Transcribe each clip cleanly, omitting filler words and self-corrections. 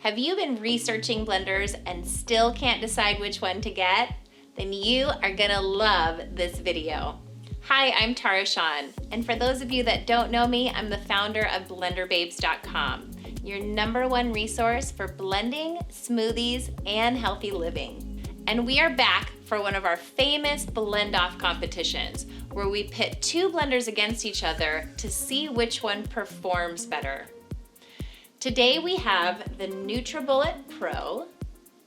Have you been researching blenders and still can't decide which one to get? Then you are gonna love this video. Hi, I'm Tara Shawn, and for those of you that don't know me, I'm the founder of BlenderBabes.com, your #1 resource for blending, smoothies, and healthy living. And we are back for one of our famous blend-off competitions, where we pit 2 blenders against each other to see which one performs better. Today we have the NutriBullet PRO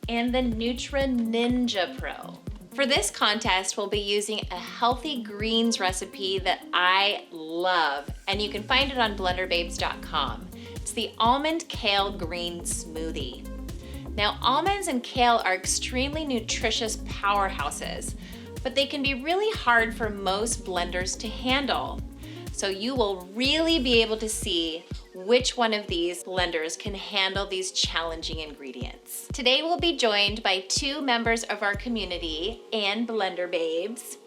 and the Nutri Ninja PRO. For this contest, we'll be using a healthy greens recipe that I love, and you can find it on BlenderBabes.com. It's the almond kale green smoothie. Now, almonds and kale are extremely nutritious powerhouses, but they can be really hard for most blenders to handle. So you will really be able to see which one of these blenders can handle these challenging ingredients. Today we'll be joined by 2 members of our community and Blender Babes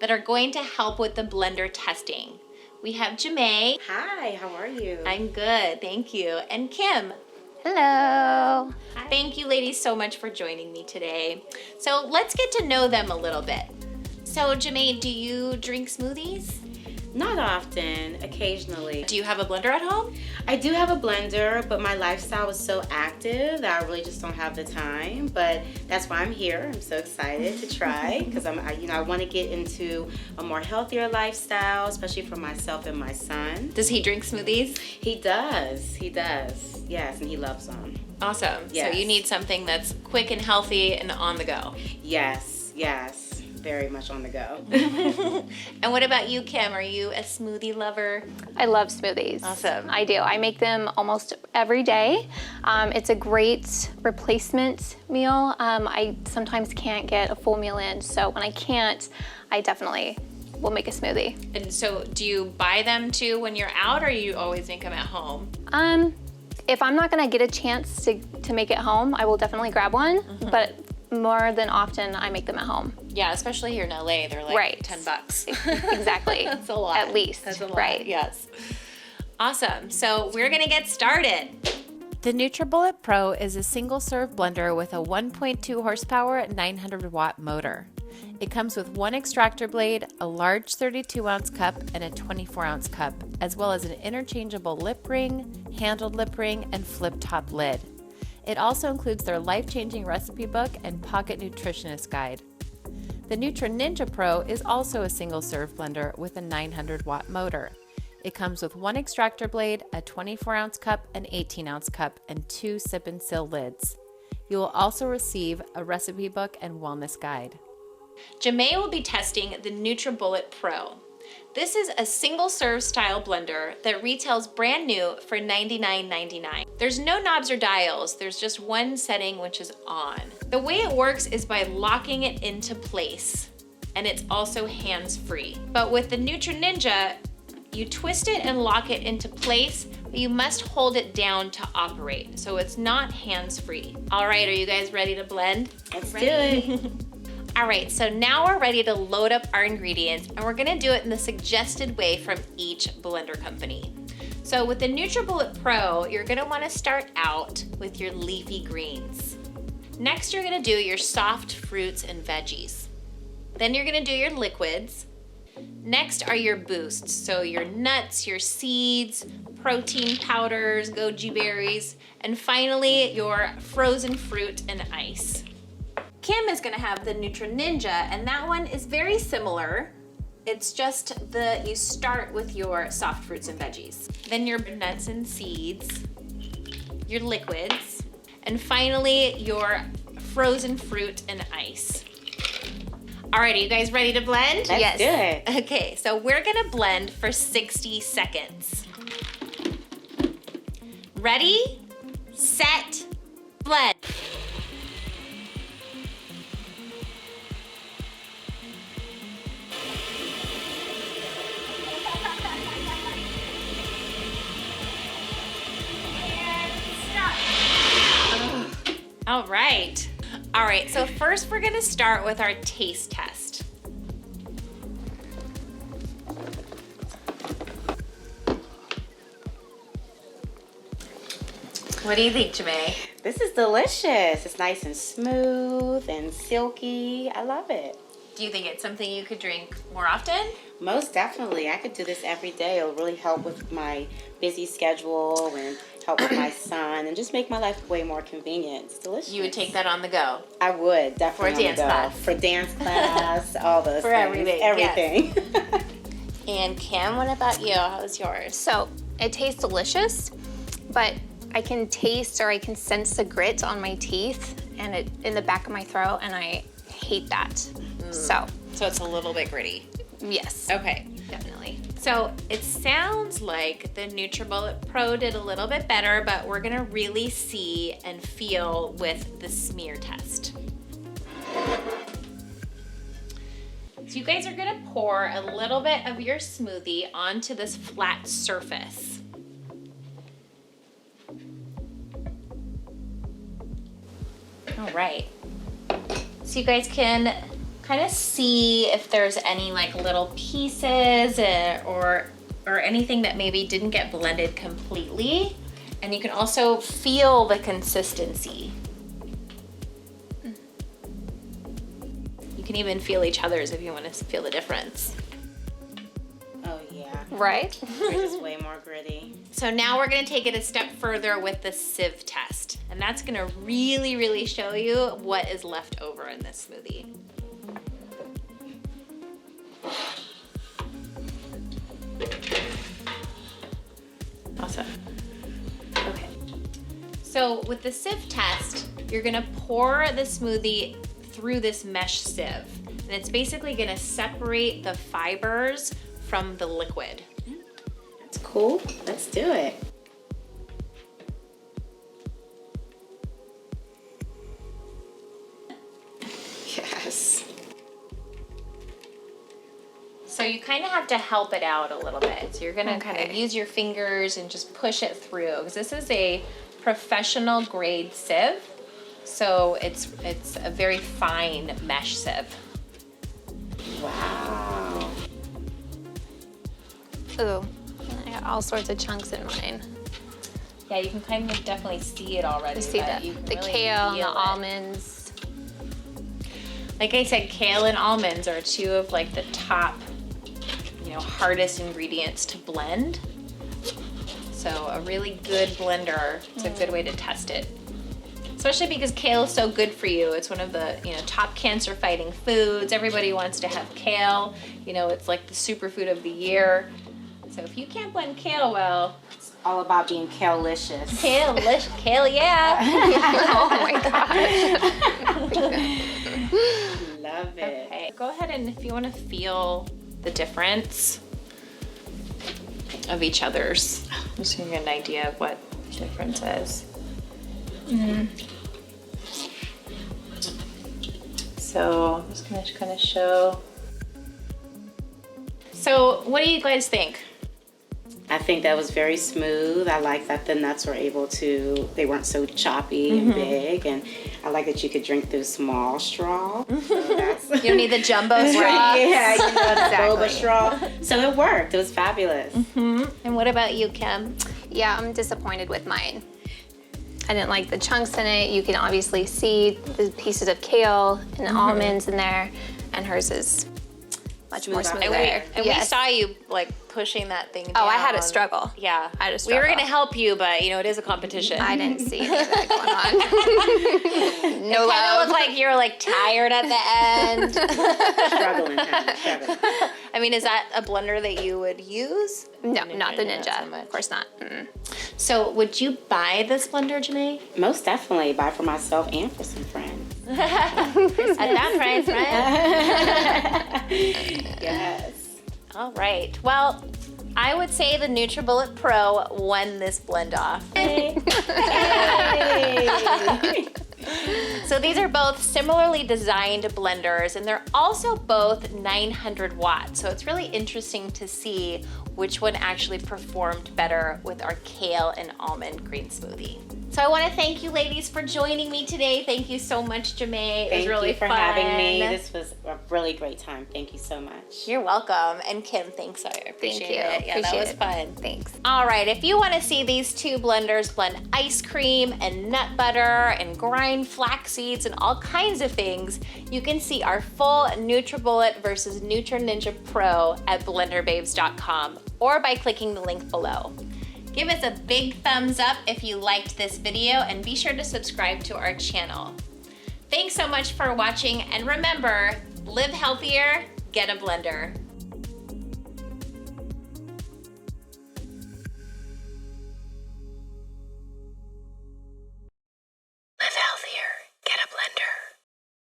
that are going to help with the blender testing. We have Jamae. Hi, how are you? I'm good, thank you. And Kim. Hello. Hi. Thank you ladies so much for joining me today. So let's get to know them a little bit. So Jamae, do you drink smoothies? Not often, occasionally. Do you have a blender at home? I do have a blender, but my lifestyle is so active that I really just don't have the time. But that's why I'm here. I'm so excited to try because I want to get into a more healthier lifestyle, especially for myself and my son. Does he drink smoothies? He does. Yes, and he loves them. Awesome. Yes. So you need something that's quick and healthy and on the go. Yes. Very much on the go. And what about you, Kim? Are you a smoothie lover? I love smoothies. Awesome. I do. I make them almost every day. It's a great replacement meal. I sometimes can't get a full meal in, so when I can't, I definitely will make a smoothie. And so do you buy them too when you're out, or you always make them at home? If I'm not gonna get a chance to make it home, I will definitely grab one, but more than often, I make them at home. Yeah, especially here in LA, they're like $10. Exactly. That's a lot. At least. That's a lot. Right. Yes. Awesome. So we're gonna get started. The NutriBullet PRO is a single-serve blender with a 1.2 horsepower, 900-watt motor. It comes with 1 extractor blade, a large 32-ounce cup, and a 24-ounce cup, as well as an interchangeable lip ring, handled lip ring, and flip-top lid. It also includes their life-changing recipe book and pocket nutritionist guide. The Nutri Ninja PRO is also a single-serve blender with a 900-watt motor. It comes with 1 extractor blade, a 24-ounce cup, an 18-ounce cup, and 2 sip and seal lids. You will also receive a recipe book and wellness guide. Jamae will be testing the NutriBullet PRO. This is a single-serve style blender that retails brand new for $99.99. There's no knobs or dials, there's just one setting, which is on. The way it works is by locking it into place, and it's also hands-free. But with the Nutri Ninja, you twist it and lock it into place, but you must hold it down to operate, so it's not hands-free. All right, are you guys ready to blend? Let's do it. All right, so now we're ready to load up our ingredients, and we're gonna do it in the suggested way from each blender company. So with the NutriBullet PRO, you're gonna wanna start out with your leafy greens. Next, you're gonna do your soft fruits and veggies. Then you're gonna do your liquids. Next are your boosts, so your nuts, your seeds, protein powders, goji berries, and finally your frozen fruit and ice. Kim is gonna have the Nutri Ninja, and that one is very similar. It's just you start with your soft fruits and veggies, then your nuts and seeds, your liquids, and finally your frozen fruit and ice. All right, are you guys ready to blend? Let's do it. Okay, so we're gonna blend for 60 seconds. Ready, set, blend. All right, so first we're gonna start with our taste test. What do you think, Jamae? This is delicious. It's nice and smooth and silky. I love it. Do you think it's something you could drink more often? Most definitely. I could do this every day. It'll really help with my busy schedule and help with my son and just make my life way more convenient. It's delicious. You would take that on the go? I would, definitely. For a dance class. For dance class, all those For things. everything. Everything. And Kim, what about you? How's yours? So it tastes delicious, but I can taste or I can sense the grit on my teeth and it in the back of my throat, and I hate that. So it's a little bit gritty. yes, Okay. definitely. So it sounds like the NutriBullet PRO did a little bit better, but we're gonna really see and feel with the smear test. So you guys are gonna pour a little bit of your smoothie onto this flat surface. All right. So you guys can kind of see if there's any like little pieces or anything that maybe didn't get blended completely. And you can also feel the consistency. You can even feel each other's if you want to feel the difference. Oh, yeah. Right? They're just way more gritty. So now we're gonna take it a step further with the Sieve Test. And that's gonna really, really show you what is left over in this smoothie. Awesome. Okay. So with the Sieve Test, you're gonna pour the smoothie through this mesh sieve. And it's basically gonna separate the fibers from the liquid. That's cool. Let's do it. Yes. So you kind of have to help it out a little bit. So you're gonna kind of Okay. use your fingers and just push it through, because this is a professional grade sieve. So it's a very fine mesh sieve. Wow. Ooh, I got all sorts of chunks in mine. Yeah, you can kind of definitely see it already. You see but you can the really kale and the feel it. almonds. Like I said, kale and almonds are two of like the top, hardest ingredients to blend. So a really good blender, it's a good way to test it. Especially because kale is so good for you. It's one of the top cancer fighting foods. Everybody wants to have kale. It's like the superfood of the year. So if you can't blend kale well, It's all about being kale-licious. kale, yeah. Oh my gosh. Love it. Okay, go ahead and if you want to feel the difference of each other's, just to give you an idea of what the difference is. So I'm just gonna kind of show. So what do you guys think? I think that was very smooth. I like that the nuts were they weren't so choppy and big. And I like that you could drink through small straw. So that's, You don't need the jumbo straw. yeah, the Exactly. boba straw. So it worked. It was fabulous. And what about you, Kim? Yeah, I'm disappointed with mine. I didn't like the chunks in it. You can obviously see the pieces of kale and almonds in there, and hers is much more Smooth smoother. out. And we Yes. saw you like pushing that thing down. Oh, I had a struggle. Yeah. I had a We were struggle. gonna help you, but it is a competition. I didn't see any of that going on. No Kind of love. looked like you were like tired at the end. Struggling, honey, struggling. I mean, is that a blender that you would use? No, not the Not so Ninja. much. Of course not. Mm-mm. So, would you buy this blender, Jamae? Most definitely. Buy for myself and for some friends. At that price, right? Yes. All right. Well, I would say the NutriBullet PRO won this blend off. Hey. So these are both similarly designed blenders, and they're also both 900 watts. So it's really interesting to see which one actually performed better with our kale and almond green smoothie. So I want to thank you ladies for joining me today. Thank you so much, Jamae. It was really Thank you for fun. having me. This was a really great time. Thank you so much. You're welcome. And Kim, thanks. I appreciate you. it. Yeah, that was Appreciate fun. Thanks. All right, if you want to see these two blenders blend ice cream and nut butter and grind flax seeds and all kinds of things, you can see our full NutriBullet versus Nutri Ninja Pro at blenderbabes.com or by clicking the link below. Give us a big thumbs up if you liked this video and be sure to subscribe to our channel. Thanks so much for watching, and remember, live healthier, get a blender.